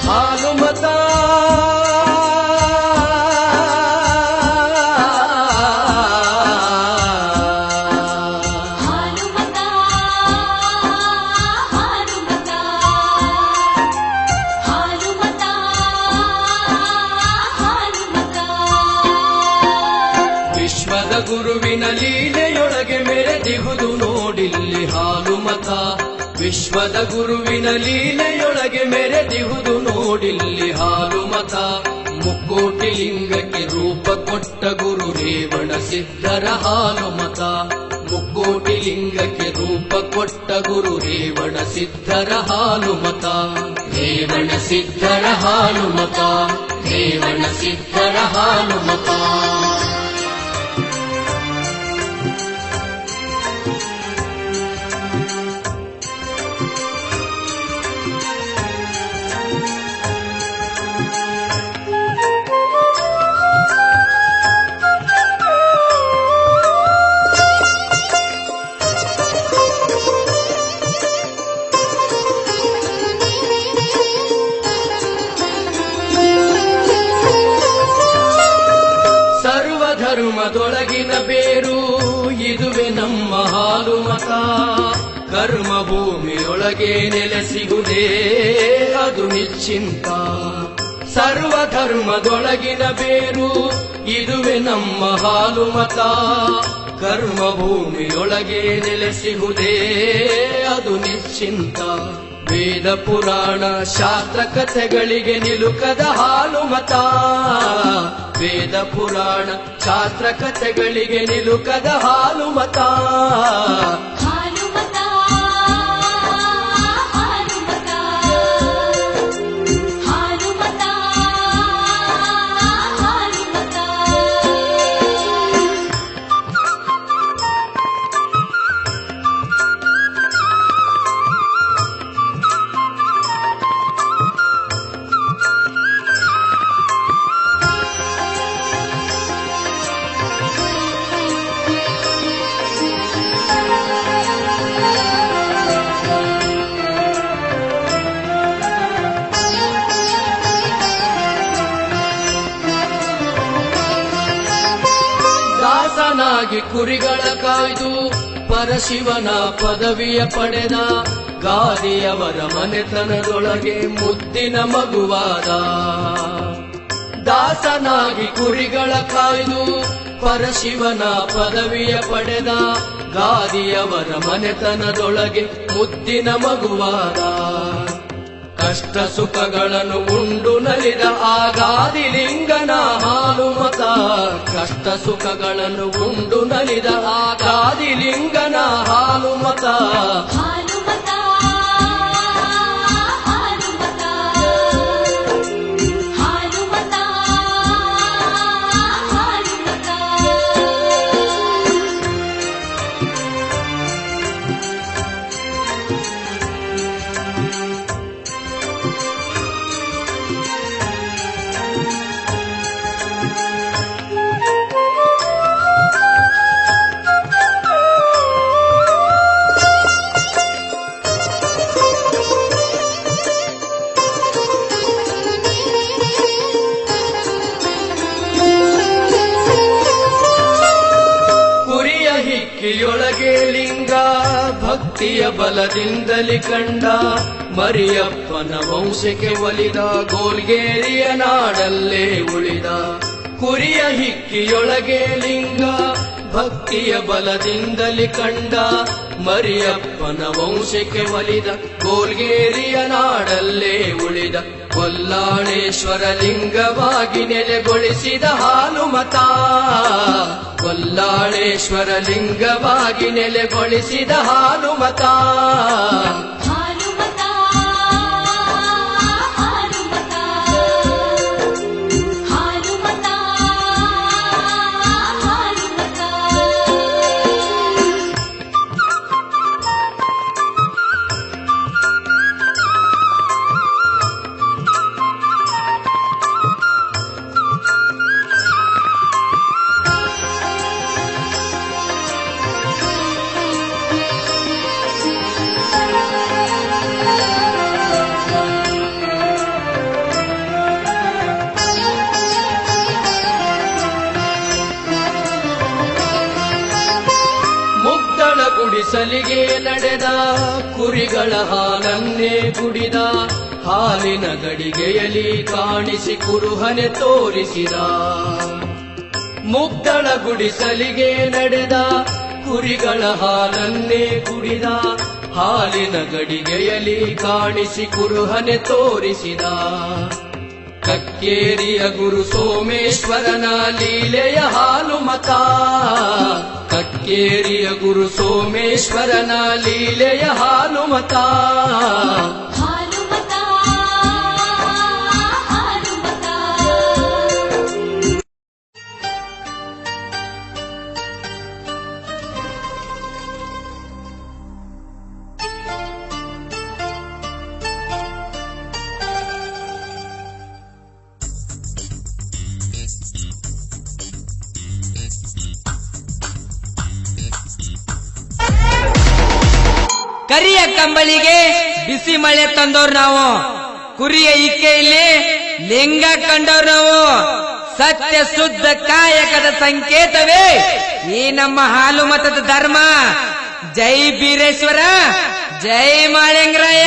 ಹಾಲುಮತ ಗುರುವಿನ ಲೀಲೆಯೊಳಗೆ ಮೆರೆದಿಹುದು ನೋಡಿಲ್ಲಿ ಹಾಲುಮತ. ವಿಶ್ವದ ಗುರುವಿನ ಲೀಲೆಯೊಳಗೆ ಮೆರೆದಿಹುದು ನೋಡಿಲ್ಲಿ ಹಾಲುಮತ. ಮುಕ್ಕೋಟಿ ಲಿಂಗಕ್ಕೆ ರೂಪ ಕೊಟ್ಟ ಗುರು ರೇವಣ ಸಿದ್ಧರ ಹಾಲುಮತ. ಮುಕ್ಕೋಟಿ ಲಿಂಗಕ್ಕೆ ರೂಪ ಕೊಟ್ಟ ಗುರು ರೇವಣ ಸಿದ್ಧರ ಹಾಲುಮತ. ರೇವಣ ಸಿದ್ಧರ ಹಾಲುಮತ. ರೇವಣ ಸಿದ್ಧರ ಹಾಲುಮತ. ಧರ್ಮದೊಳಗಿನ ಬೇರು ಇದುವೆ ನಮ್ಮ ಹಾಲುಮತ. ಕರ್ಮ ಭೂಮಿಯೊಳಗೆ ನೆಲೆಸಿಗುವುದೇ ಅದು ನಿಶ್ಚಿಂತ. ಸರ್ವಧರ್ಮದೊಳಗಿನ ಬೇರು ಇದುವೆ ನಮ್ಮ ಹಾಲುಮತ. ಕರ್ಮ ಭೂಮಿಯೊಳಗೆ ನೆಲೆಸಿಗುವುದೇ ಅದು ನಿಶ್ಚಿಂತ. ವೇದ ಪುರಾಣ ಶಾಸ್ತ್ರ ಕಥೆಗಳಿಗೆ ನಿಲುಕದ ಹಾಲುಮತ. ವೇದ ಪುರಾಣ ಶಾಸ್ತ್ರ ಕಥೆಗಳಿಗೆ ನಿಲುಕದ ಹಾಲುಮತ. ದಾಸನಾಗಿ ಕುರಿಗಳ ಕಾಯ್ದು ಪರಶಿವನ ಪದವಿಯ ಪಡೆದ ಗಾದಿಯವರ ಮನೆತನದೊಳಗೆ ಮುದ್ದಿನ ಮಗುವಾದ. ದಾಸನಾಗಿ ಕುರಿಗಳ ಕಾಯ್ದು ಪರಶಿವನ ಪದವಿಯ ಪಡೆದ ಗಾದಿಯವರ ಮನೆತನದೊಳಗೆ ಮುದ್ದಿನ ಮಗುವಾದ. ಕಷ್ಟ ಸುಖಗಳನ್ನು ಉಂಡು ನಲಿದ ಆಗಾದಿಲಿಂಗನ ಹಾಲುಮತ. ಕಷ್ಟ ಸುಖಗಳನ್ನು ಉಂಡು ನಲಿದ ಆಗಾದಿಲಿಂಗನ ಹಾಲುಮತ. ಹಿಕ್ಕಿಯೊಳಗೆ ಲಿಂಗ ಭಕ್ತಿಯ ಬಲದಿಂದಲಿ ಕಂಡ ಮರಿಯಪ್ಪನ ವಂಶಕ್ಕೆ ಒಲಿದ ಗೋಲ್ಗೇರಿಯ ನಾಡಲ್ಲೇ ಉಳಿದ. ಕುರಿಯ ಹಿಕ್ಕಿಯೊಳಗೆ ಲಿಂಗ ಭಕ್ತಿಯ ಬಲದಿಂದಲಿ ಕಂಡ ಮರಿಯಪ್ಪನ ವಂಶಕ್ಕೆ ಒಲಿದ ಗೋಲ್ಗೇರಿಯ ನಾಡಲ್ಲೇ ಉಳಿದ. ಕೊಲ್ಲಾಳೇಶ್ವರ ಲಿಂಗವಾಗಿ ನೆಲೆಗೊಳಿಸಿದ ಹಾಲುಮತ. ಕೊಲ್ಲಾಳೇಶ್ವರ ಲಿಂಗವಾಗಿ ನೆಲೆಗೊಳಿಸಿದ ಹಾಲುಮತ. ಗುಡಿಸಲಿಗೆ ನಡೆದ ಕುರಿಗಳ ಹಾಲನ್ನೇ ಕುಡಿದ ಹಾಲಿನ ಗಡಿಗೆಯಲ್ಲಿ ಕಾಣಿಸಿ ಕುರುಹನೆ ತೋರಿಸಿದ ಮುಗ್ದಳ ಗುಡಿಸಲಿಗೆ ನಡೆದ ಕುರಿಗಳ ಹಾಲನ್ನೇ ಕುಡಿದ ಹಾಲಿನ ಗಡಿಗೆಯಲ್ಲಿ ಕಾಣಿಸಿ ಕುರುಹನೆ ತೋರಿಸಿದ ಕಕ್ಕೇರಿಯ ಗುರು ಸೋಮೇಶ್ವರನ ಲೀಲೆಯ ಹಾಲು ಮತ ಕಕ್ಕೇರಿಯ ಗುರು ಸೋಮೇಶ್ವರನ ಲೀಲೆಯ ಹಾಲು ಮತ ಕರಿಯ ಕಂಬಳಿಗೆ ಬಿಸಿ ಮಳೆ ತಂದೋರ್ ನಾವು ಕುರಿಯ ಇಕ್ಕೆಯಲ್ಲಿ ಲಿಂಗ ಕಂಡೋರ್ ನಾವು ಸತ್ಯ ಶುದ್ಧ ಕಾಯಕದ ಸಂಕೇತವೇ ಈ ನಮ್ಮ ಹಾಲು ಮತದ ಧರ್ಮ. ಜೈ ಬೀರೇಶ್ವರ, ಜೈ ಮಾಳಿಂಗರಾಯ.